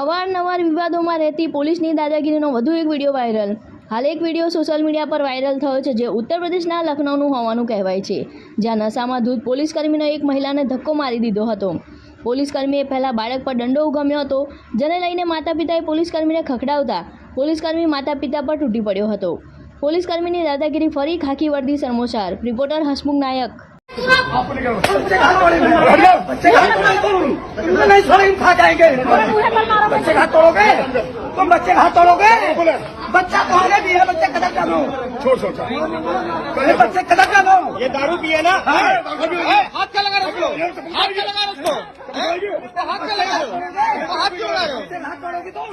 અવારનવાર વિવાદોમાં રહેતી પોલીસની દાદાગીરીનો વધુ એક વિડીયો વાયરલ। હાલ એક વિડીયો સોશિયલ મીડિયા પર વાયરલ થયો છે, જે ઉત્તર પ્રદેશના લખનૌનું હોવાનું કહેવાય છે, જ્યાં નશામાં ધૂત પોલીસકર્મીનો એક મહિલાને ધક્કો મારી દીધો હતો। પોલીસકર્મીએ પહેલા બાળક પર દંડો ઉગામ્યો હતો, જેને લઈને માતા પિતાએ પોલીસકર્મીને ખખડાવતા પોલીસકર્મી માતા પિતા પર તૂટી પડ્યો હતો। પોલીસકર્મીની દાદાગીરી ફરી ખાકી વર્દી શર્મોશાર। રિપોર્ટર હસમુખ નાયક। नहीं छोड़ेंगे, खा जाएंगे। बच्चे का हाथ तोड़ोगे, तुम बच्चे का हाथ तोड़ोगे। बच्चा तो आगे भी है, बच्चे कदर कर लो। छोड़ बच्चे कदर कर लो। ये दारू पिए ना, हाथ क्या लगा रखो, हाथ क्या लगा रखो, हाथ क्या लगा रखो, हाथ क्यों लगा रहे हो? हाथ तोड़ोगे तुम।